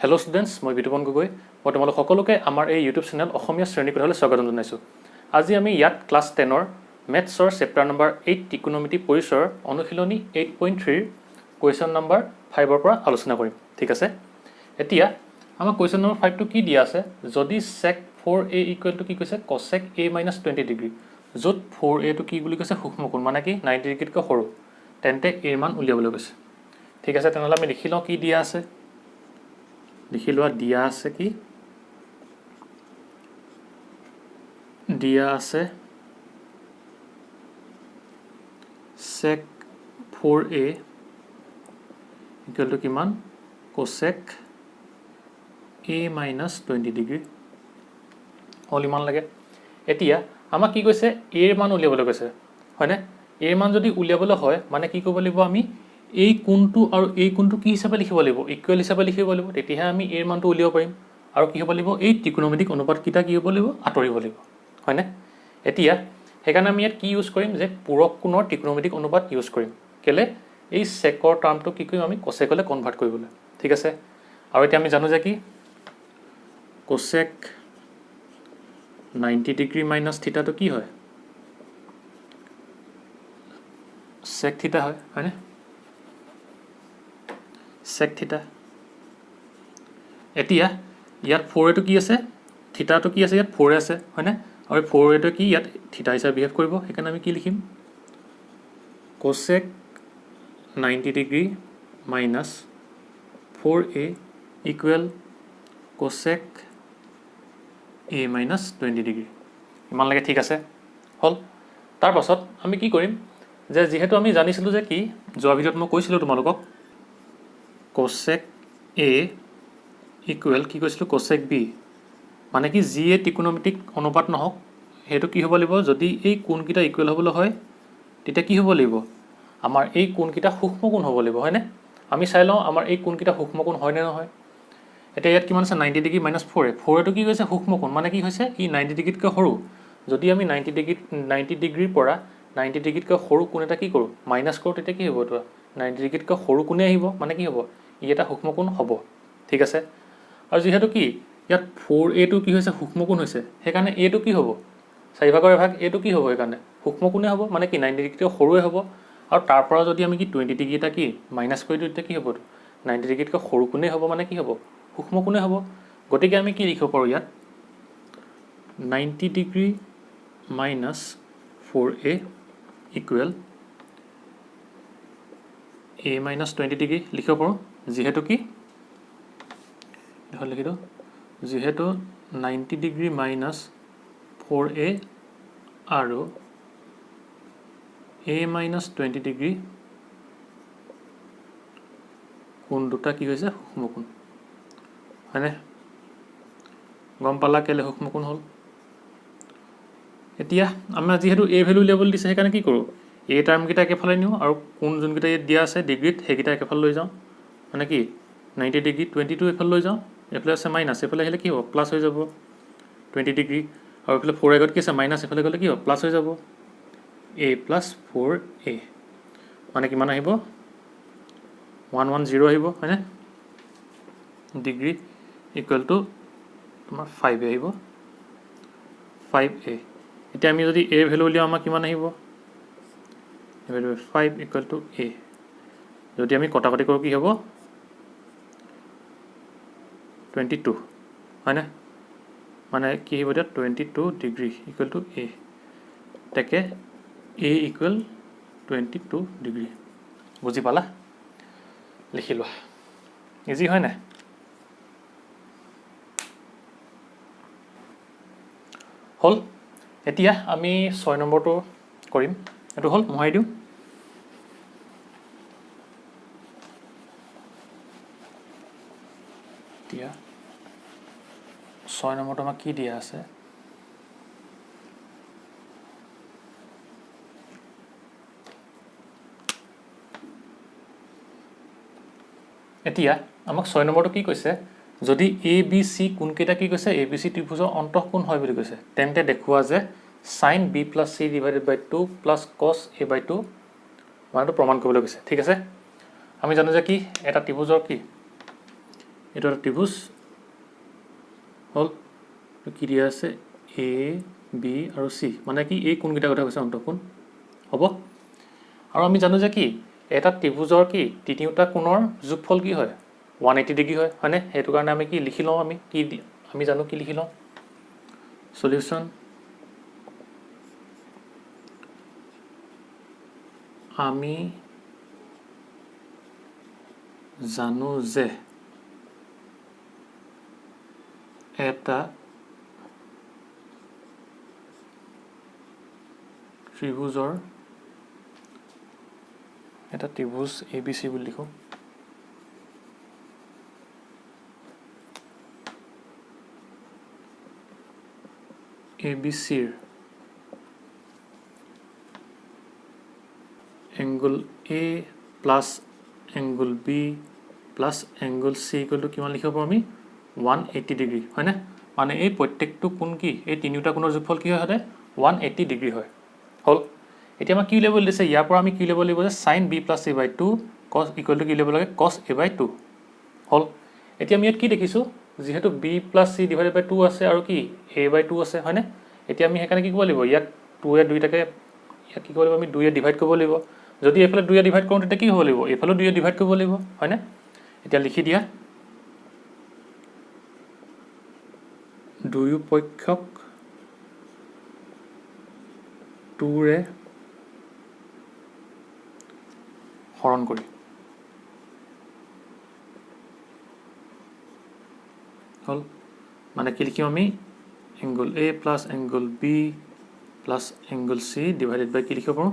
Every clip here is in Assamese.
হেল্ল' ষ্টুডেণ্টছ, মই বিতুপন গগৈ। মই তোমালোক সকলোকে আমাৰ এই ইউটিউব চেনেল অসমীয়া শ্ৰেণী কোঠালৈ স্বাগতম জনাইছোঁ। আজি আমি ইয়াত ক্লাছ 10ৰ মেথছৰ চেপ্টাৰ নম্বৰ 8 ত্ৰিকোণমিতি পৰিচয়ৰ অনুশীলনী 8.3 কুৱেশ্যন নম্বৰ 5ৰ পৰা আলোচনা কৰিম। ঠিক আছে, এতিয়া আমাক কুৱেশ্যন নম্বৰ 5টো কি দিয়া আছে, যদি sec 4a ইকুৱেল টু কি কৈছে cosec a minus 20 ডিগ্ৰী, য'ত 4aটো কি বুলি কৈছে সূক্ষ্মকোণ, মানে কি 90 ডিগ্ৰীতকৈ সৰু, তেন্তে এৰ মান উলিয়াবলৈ কৈছে। ঠিক আছে, তেনেহ'লে আমি লিখি লওঁ কি দিয়া আছে। লিখি লোৱা দিয়া আছে কি, দিয়া আছে sec 4a ইকুৱেল টু কিমান cosec a minus 20 ডিগ্ৰী হ'ল, ইমান লাগে। এতিয়া আমাক কি কৈছে, এৰ মান উলিয়াবলৈ কৈছে, হয়নে? এৰ মান যদি উলিয়াবলৈ হয় মানে কি কৰিব লাগিব, আমি এই কোণটো আৰু এই কোণটো কি হিচাপে লিখিব লাগিব, ইকুৱেল হিচাপে লিখিব লাগিব, তেতিয়াহে আমি এৰ মানটো উলিয়াব পাৰিম। আৰু কি হ'ব লাগিব, এই ত্ৰিকোণমিতিক অনুপাতকেইটা কি হ'ব লাগিব, আঁতৰিব লাগিব, হয়নে? এতিয়া সেইকাৰণে আমি ইয়াত কি ইউজ কৰিম, যে পূৰক কোণৰ ত্ৰিকোণমিতিক অনুপাত ইউজ কৰিম। কেলে, এই চেকৰ টাৰ্মটো কি কৰিম আমি কচেকলৈ কনভাৰ্ট কৰিবলৈ। ঠিক আছে, আৰু এতিয়া আমি জানো যে কি cosec 90 ডিগ্ৰী মাইনাছ থিটাটো কি হয়, sec থিটা হয়, হয়নে? sec থিটা। এতিয়া ইয়াত 4aটো কি আছে, থিটাটো কি আছে, ইয়াত 4a আছে, হয়নে? আৰু 4aটো কি ইয়াত থিটা হিচাপে বিহেভ কৰিব, সেইকাৰণে আমি কি লিখিম, cosec 90 degree minus 4a equal cosec a minus 20 degree, ইমান লাগে। ঠিক আছে, হ'ল। তাৰ পাছত আমি কি কৰিম, যে যিহেতু আমি জানিছিলোঁ যে কি, যোৱা ভিডিঅ'ত মই কৈছিলোঁ তোমালোকক cosec a ইকুৱেল কি কৈছিলোঁ cosec b, মানে কি যিয়ে ত্ৰিকোণমিতিক অনুপাত নহওক সেইটো কি হ'ব লাগিব, যদি এই কোণকেইটা ইকুৱেল হ'বলৈ হয় তেতিয়া কি হ'ব লাগিব, আমাৰ এই কোণকেইটা সূক্ষ্মকোণ হ'ব লাগিব, হয়নে? আমি চাই লওঁ আমাৰ এই কোণকেইটা সূক্ষ্মকোণ হয়নে নহয়। এতিয়া ইয়াত কিমান আছে, 90 ডিগ্ৰী মাইনাছ 4a, 4aটো কি কৈছে সূক্ষ্মকোণ, মানে কি হৈছে ই 90 ডিগ্ৰীতকৈ সৰু। যদি আমি 90 ডিগ্ৰীৰ পৰা 90 ডিগ্ৰীতকৈ সৰু কোণ এটা কি কৰোঁ, মাইনাছ কৰোঁ, তেতিয়া কি হ'ব, এইটো 90 ডিগ্ৰীতকৈ সৰু কোণে আহিব, মানে কি হ'ব, ই এটা সূক্ষ্মকোণ হ'ব। ঠিক আছে, আৰু যিহেতু কি ইয়াত 4aটো কি হৈছে সূক্ষ্মকোণ হৈছে, সেইকাৰণে এটো কি হ'ব, 4/4 এটো কি হ'ব, সেইকাৰণে সূক্ষ্মকোণে হ'ব, মানে কি 90 ডিগ্ৰীতকৈ সৰুৱে হ'ব। আৰু তাৰ পৰা যদি আমি কি 20 ডিগ্ৰী এটা কি মাইনাছ কৰি দিওঁ, তেতিয়া কি হ'ব, 90 ডিগ্ৰীতকৈ সৰু কোণে হ'ব, মানে কি হ'ব, সূক্ষ্মকোণে হ'ব। গতিকে আমি কি লিখিব পাৰোঁ ইয়াত, 90 degree minus 4a equal a minus 20 degree লিখিব পাৰোঁ, যিহেতু কি লিখি দিওঁ, যিহেতু 90 ডিগ্ৰী মাইনাছ 4a আৰু a মাইনাছ 20 ডিগ্ৰী কোণ দুটা কি হৈছে সূক্ষ্মকোণ, হয়নে? গম পালা কেলে সূক্ষ্মকোণ হ'ল। এতিয়া আমাৰ যিহেতু a ভেলু উলিয়াবলৈ দিছে, সেইকাৰণে কি কৰোঁ, এই টাৰ্মকেইটা একেফালে নিওঁ আৰু কোণ যোনকেইটা ইয়াত দিয়া আছে ডিগ্ৰীত সেইকেইটা একেফালে লৈ যাওঁ, মানে কি 90 ডিগ্ৰী 22 এইফালে লৈ যাওঁ, এইফালে আছে মাইনাছ, এইফালে আহিলে কি হ'ব, প্লাছ হৈ যাব 20 ডিগ্ৰী, আৰু এইফালে 4 আগত কি আছে মাইনাছ, এইফালে গ'লে কি হ'ব, প্লাছ হৈ যাব a প্লাছ 4a, মানে কিমান আহিব 110 আহিব, হয়নে? ডিগ্ৰী ইকুৱেল টু তোমাৰ 5a আহিব, 5a। এতিয়া আমি যদি a ভেলু উলিয়াওঁ আমাৰ কিমান আহিব, a value 5 equal to a। যদি আমি কটাকটি কৰোঁ কি হ'ব, 22, হয়নে? মানে কি আহিব এতিয়া 22 ডিগ্ৰী ইকুৱেল টু a, তাকে a ইকুৱেল 22 ডিগ্ৰী। বুজি পালা, লিখি লোৱা, ইজি হয় নাই? হ'ল। এতিয়া আমি 6 নম্বৰটো কৰিম, এইটো হ'ল, মোহাৰি দিওঁ। এতিয়া 6 নম্বৰটো আমাক কি দিয়া আছে, এতিয়া আমাক 6 নম্বৰটো কি কৈছে, যদি এ বি চি কোণকেইটা কি কৈছে, এ বি চি ত্ৰিভুজৰ অন্তঃকোণ হয় বুলি কৈছে, তেন্তে দেখুওৱা যে sin b plus c divided by 2 plus cos a by 2 মানটো প্ৰমাণ কৰিবলৈ কৈছে। ঠিক আছে, আমি জানো যে কি এটা ত্ৰিভুজৰ কি এইটো এটা ত্ৰিভুজ হ'ল কি দিয়া আছে এ বি আৰু চি মানে কি এই কোনকেইটা কথা কৈছে অন্তঃকোণ হ'ব আৰু আমি জানো যে কি এটা ত্ৰিভুজৰ কি তিনিওটা কোণৰ যোগফল কি হয় 180 ডিগ্ৰী হয় হয়নে সেইটো কাৰণে আমি কি লিখি লওঁ আমি জানো কি লিখি লওঁ সলিউশন আমি জানো যে এটা ত্ৰিভুজৰ এটা ত্ৰিভুজ ABC বুলি লিখো ABCৰ angle A plus angle B plus angle C equal to কিমান লিখিব পাৰোঁ আমি 180 ডিগ্ৰী হয় না মানে এই প্ৰত্যেকটো কোণ কি এই তিনিটা কোণৰ যোগফল কি হয় হতে 180 ডিগ্ৰী হয় হল এতিয়া আমাৰ কি লেভেল দিছে ইয়াৰ পৰা আমি কি লেভেল লিখব যে sin B plus A by 2 cos equal to কি লেভেল লাগে cos A by 2 হল এতিয়া আমি ইয়াত কি দেখিছো যেহেতু B plus C divided by 2 আছে আৰু কি A by 2 আছে হয় না এতিয়া আমি হেকানে কি কৰিব লাগিব ইয়াক 2 এ দুইটাকে ইয়াক কি কৰিব আমি 2 এ ডিভাইড কৰিব লাগিব যদি এফালে 2 এ ডিভাইড কৰোঁ তেতিয়া কি হ'ব লাগিব এফালে 2 এ ডিভাইড কৰিব লাগিব হয় না এতিয়া লিখি দিয়া দুয়ো পক্ষক 2 ৰে হৰণ কৰি হল মানে কি লিখিম আমি angle A plus angle B plus angle C divided by কি লিখিব পাৰোঁ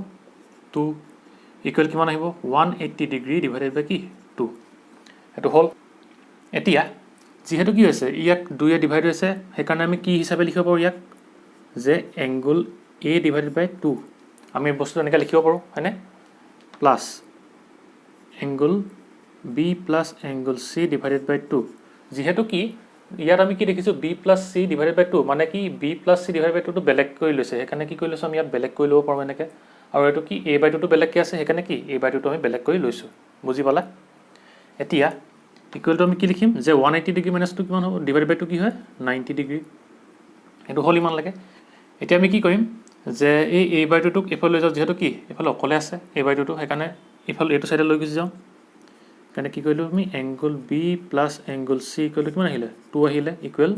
2 equal কিমান আহিব 180 ডিগ্ৰী divided by কি 2 এটো হল এতিয়া যেহেতু কি হৈছে ইয়াক 2 এ ডিভাইড হৈছে হেকাৰণে আমি কি হিচাপে লিখিব পাৰোঁ ইয়াক যে angle A divided by 2 আমি বস্তু এনেকা লিখিব পাৰোঁ হয়নে plus angle B plus angle C divided by 2 যেহেতু কি ইয়াত আমি কি দেখিছো B plus C divided by 2 মানে কি B plus C divided by 2 টো বেলেগ কৰি লৈছে হেকাৰণে কি কৰি লৈছো আমি ইয়াত বেলেগ কৰি লব পাৰোঁ এনেকে আৰু এটো কি A by 2 টো বেলেগ কি আছে হেকাৰণে কি A by 2 টো আমি বেলেগ কৰি লৈছো বুজি পালা এতিয়া ইকুৱেল টু আমি কি লিখিম যে 180 ডিগ্ৰী - 2 কিমান হ'ব ডিভাইডেড বাই 2 কি হয় 90 ডিগ্ৰী এটো হল ইমান লাগে এতিয়া আমি কি কৰিম যে এই A by 2 টোক এফালে লৈ যাও যেহেতু কি এফালে অকলে আছে A by 2 টো হেকাৰণে এফালে এটো সাইডে লৈ গুছি যাও কাৰণে কি কৰিলো আমি angle B plus angle C equal to কিমান আহিলে 2 আহিলে equal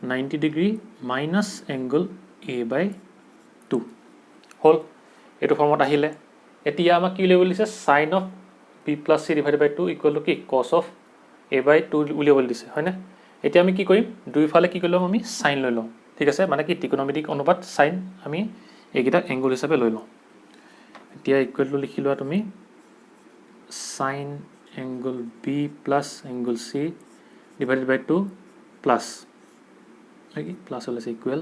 90 degree minus angle A by 2 হল এটো ফৰ্মত আহিলে এতিয়া আমাক কি লেভেল দিছে sin of B plus C divided by 2 equal to কি cos of A by 2 উলিয়াবলৈ দিছে হয় না এতিয়া আমি কি কৰিম দুইফালে কি কৰিলম আমি sin লৈ লম ঠিক আছে মানে কি ত্ৰিকোণমিতিক অনুপাত sin আমি এইকিটা এংগল হিচাপে লৈ লম এতিয়া ইকুৱেল টু লিখি লোৱা তুমি sin angle B plus angle C divided by 2 plus okay plus হলে equal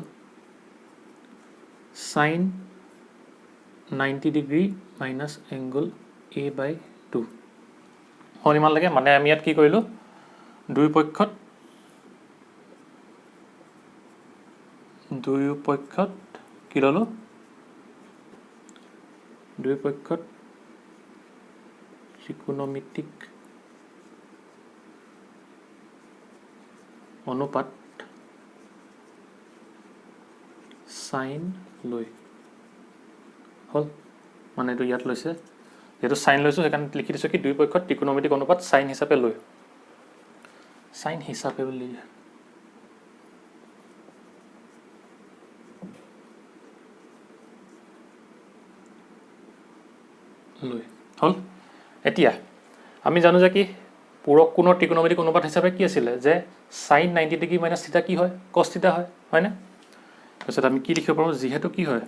sin 90 degree minus angle A by 2 হল ইমান লাগে মানে আমি ইয়াত কি কৰিলো দুই পক্ষত কি ললো দুই পক্ষত ত্ৰিকোণমিতিক অনুপাত sin লৈ হল মানে এটো ইয়াত লৈছে যেটো sin লৈছো হেকান লিখি দিছো কি দুই পক্ষত ত্ৰিকোণমিতিক অনুপাত sin হিচাপে লৈ sin হিচাপে বুলি লৈ হল এতিয়া আমি জানো যে কি পূৰক কোণৰ ত্ৰিকোণমিতিক অনুপাত হিচাপে কি আছিল যে sin 90 ডিগ্ৰী - θ কি হয় cos θ হয় না তাৰছত আমি কি লিখিব পাৰোঁ যেহেতু কি হয়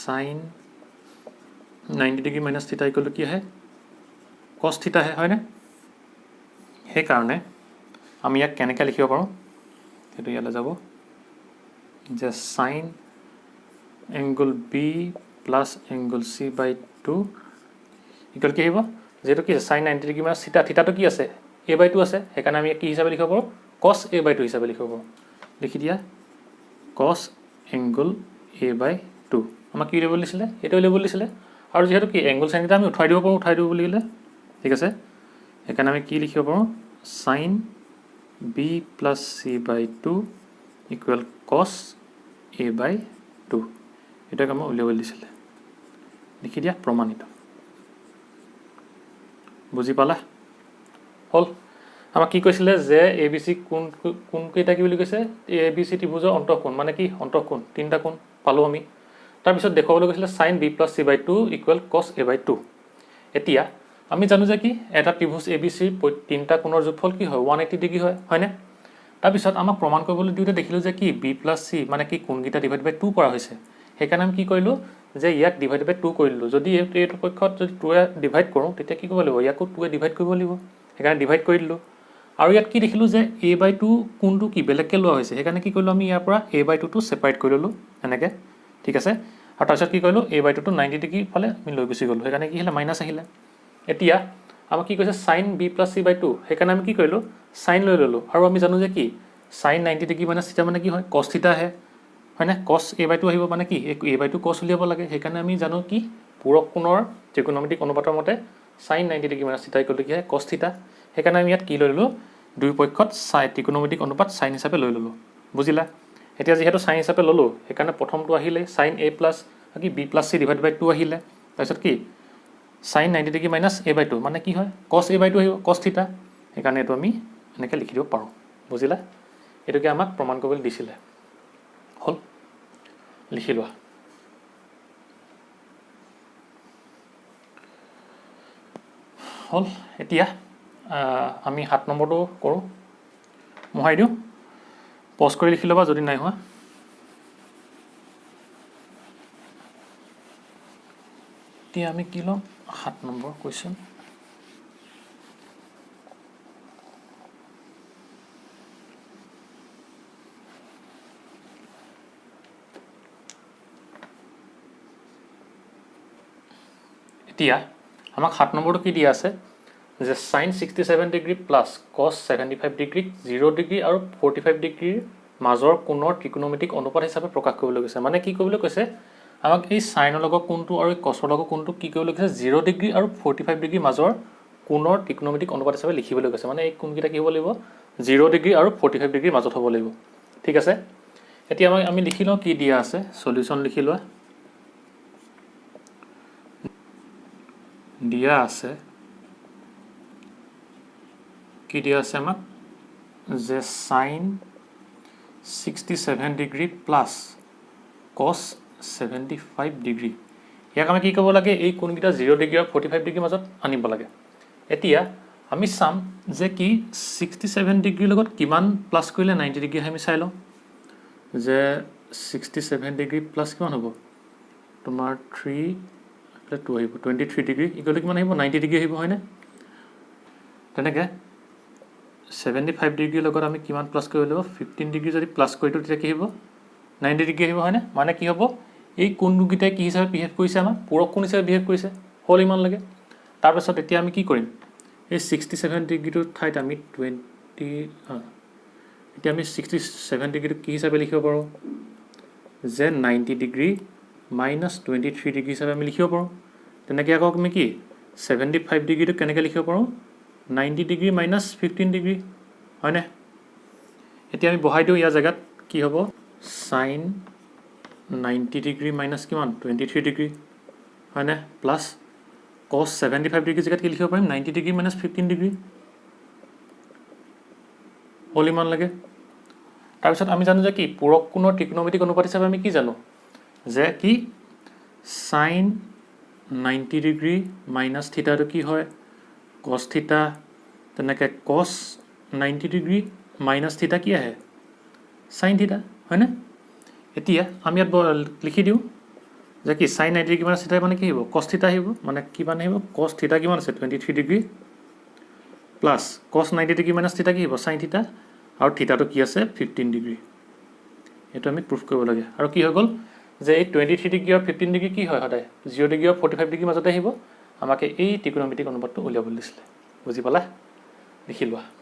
sin 90 ডিগ্ৰী - θ ইকুৱেল টু কি হয় cos θ হয় না সেই কাৰণে আমি ইয়াক কেনেকৈ লিখিব পাৰোঁ এটো ইয়ালে যাব যে sin angle B plus angle C by 2 equal কি আহিব যেটো কি sin 90 ডিগ্ৰী - θ থিটাটো কি আছে A by 2 আছে হেকাৰণে আমি কি হিচাপে লিখিব পাৰোঁ cos A by 2 হিচাপে লিখিব পাৰোঁ লিখি দিয়া cos angle A by 2 আমাক কি লেভেল দিছিলে এটো লেভেল দিছিলে আৰু যেহেতু কি angle sin θ আমি উঠাই দিব পাৰোঁ উঠাই দিব বুলি ক'লে ঠিক আছে হেকাৰণে আমি কি লিখিব পাৰোঁ sin b plus c by 2 equal cos a by 2 এটাক আমি উলিয়াব দিছিলে লিখি দিয়া প্ৰমাণিত বুজি পালা হল আমাক কি কৈছিলে যে abc কোন কেইটা কি বুলি কৈছে abc ত্ৰিভুজৰ অন্তঃকোণ মানে কি অন্তঃকোণ তিনটা কোণ পালো আমি তাৰ পিছত দেখাবলৈ কৈছিলে sin b plus c by 2 equal cos a by 2 এতিয়া আমি জানো যে কি এটা ত্ৰিভুজ abc তিনটা কোণৰ যোগফল কি হয় 180 ডিগ্ৰী হয় না তাৰ পিছত আমাক প্ৰমাণ কৰিবলৈ দিওতে দেখিলো যে কি b plus c মানে কি কোণগিটা ডিভাইড বাই 2 কৰা হৈছে সেইকাৰণে আমি কি কৰিলো যে ইয়াক ডিভাইড বাই 2 কৰিলো যদি এইটো পক্ষত যদি 2 এ ডিভাইড কৰো তেতিয়া কি কৰিব লাগিব ইয়াকো 2 এ ডিভাইড কৰিব লাগিব সেইকাৰণে ডিভাইড কৰি দিলো আৰু ইয়াত কি দেখিলো যে a by 2 কোণটো কি বেলেগকে লোৱা হৈছে সেইকাৰণে কি কৰিলো আমি ইয়াৰ পৰা a by 2 টো সেপাৰেট কৰি ললো এনেকে ঠিক আছে আৰু তাৰপিছত কি কৰিলো a by 2 টো 90 ডিগ্ৰী ফালে আমি লৈ গুছি গলো সেইকাৰণে কি হলে মাইনাস আহিলে এতিয়া আমাক কি কৈছে sin b plus c by 2 সেইকাৰণে আমি কি কৰিলো sin লৈ ললো আৰু আমি জানো যে কি sin 90 ডিগ্ৰী মানে থিটা মানে কি হয় cos থিটা হে হয় না cos a by 2 আহিব মানে কি a by 2 cos উলিয়াব লাগে সেইকাৰণে আমি জানো কি পূৰক কোণৰ ত্ৰিকোণমিতিক অনুপাতৰ মতে sin 90 ডিগ্ৰী মানে থিটা ইকুৱেল টু কি হয় cos থিটা সেইকাৰণে আমি ইয়াত কি লৈ ললো দুই পক্ষত ত্ৰিকোণমিতিক অনুপাত sin হিচাপে লৈ ললো বুজিলা এতিয়া যেহেতু sin হিচাপে ললো সেইকাৰণে প্ৰথমটো আহিলে sin a plus কি b plus c divided by 2 আহিলে তাৰপিছত কি sin 90 degree minus a by 2 মানে কি হয় cos a by 2 আহিব cos থিটা সেইকাৰণে এটো আমি এনেকৈ লিখি দিব পাৰো বুজিলা এটোকে আমাক প্ৰমাণ কৰিবলৈ দিছিলে হল লিখি লোৱা হল এতিয়া আমি 7 নম্বৰটো কৰো মোহাই দিও পজ কৰি লিখি লবা যদি নাই হোৱা এতিয়া আমি কি লম 7 নম্বৰ কোৱেশ্চন এতিয়া আমাক 7 নম্বৰটো কি দিয়া আছে যে sin 67 degree plus cos 75 degree 0 degree আৰু 45 ডিগ্ৰীৰ মাজৰ কোণৰ ত্ৰিকোণমিতিক অনুপাত হিচাপে প্ৰকাশ কৰিবলৈ কৈছে মানে কি কৰিবলৈ কৈছে আমাক এই sin ৰ লগত কোণটো আৰু cos ৰ লগত কোণটো কি কৰিবলৈ কৈছে 0 ডিগ্ৰী আৰু 45 ডিগ্ৰী মাজৰ কোণৰ ত্ৰিকোণমিতিক অনুপাত হিচাপে লিখিবলৈ কৈছে মানে এই কোণকিটা কি হ'ব লাগিব 0 ডিগ্ৰী আৰু 45 ডিগ্ৰীৰ মাজত হ'ব লাগিব ঠিক আছে এতিয়া আমি লিখি লওঁ কি দিয়া আছে সলিউশন লিখি লোৱা দিয়া আছে কি দিয়া আছে আমাক যে sin 67 degree plus cos 75 degree ইয়াক আমি কি কৰিব লাগে এই কোণকিটা 0 ডিগ্ৰী আৰু 45 ডিগ্ৰীৰ মাজত আনিব লাগে এতিয়া আমি চাম যে কি 67 ডিগ্ৰীৰ লগত কিমান প্লাস কৰিলে 90 ডিগ্ৰী আমি চাই লওঁ যে 67 ডিগ্ৰী প্লাস কিমান হ'ব তোমাৰ 3 2 আহিব 23 ডিগ্ৰী ইকুৱেল কিমান আহিব 90 ডিগ্ৰী আহিব হয়নে তেনেকে 75 ডিগ্ৰীৰ লগত আমি কিমান প্লাস কৰিব লাগিব 15 ডিগ্ৰী যদি প্লাস কৰিটো তেতিয়া কি হ'ব 90 ডিগ্ৰী আহিব হয়নে মানে কি হ'ব এই কোণগিটা কি হিচাপে বিহেভ কৰিছে আমাৰ পূৰক কোণ হিচাপে বিহেভ কৰিছে হল ইমান লাগে তাৰ পাছত এতিয়া আমি কি কৰিম এই 67 ডিগ্ৰীটোৰ ঠাইত আমি 20 এতিয়া আমি 67 ডিগ্ৰীটো কি হিচাপে লিখিব পাৰো যে 90 ডিগ্ৰী minus 23 ডিগ্ৰী হিচাপে আমি লিখিব পাৰো তেনেকৈ আকৌ আমি কি 75 ডিগ্ৰীটো কেনেকৈ লিখিব পাৰো 90 ডিগ্ৰী minus 15 ডিগ্ৰী হয়নে এতিয়া আমি বহাই দিও ইয়াৰ জায়গাত কি হ'ব sin 90 ডিগ্ৰী minus কিমান 23 ডিগ্ৰী হয়নে প্লাস cos 75 ডিগ্ৰী জায়গাত কি লিখিব পাৰিম 90 ডিগ্ৰী minus 15 ডিগ্ৰী হল ইমান লাগে তাৰপিছত আমি জানো যে কি পূৰক কোণৰ ত্ৰিকোণমিতিক অনুপাত হিচাপে আমি কি জানো যে কি sin 90 ডিগ্ৰী minus থিটা তো কি হয় cos থিটা তেনেকৈ cos 90 ডিগ্ৰী minus থিটা কি আহে sin থিটা হয়নে এতিয়া আমি ইয়াত লিখি দিও যে কি sin 90 ডিগ্ৰী minus থিটা মানে কি হ'ব cos থিটা আহিব মানে কি মানে আহিব cos থিটা কিমান আছে 23 degree plus cos 90 degree minus থিটা কি হ'ব sin থিটা আৰু থিটাটো কি আছে 15 ডিগ্ৰী এটো আমি প্ৰুফ কৰিব লাগে আৰু কি হৈ গল যে এই 23 ডিগ্ৰী আৰু 15 ডিগ্ৰী কি হয় সদায় 0 ডিগ্ৰী আৰু 45 ডিগ্ৰী মাজতে আহিব আমাকে এই ত্ৰিকোণমিতিক অনুপাতটো উলিয়াবলৈ দিছিলে বুজি পালা লিখি লোৱা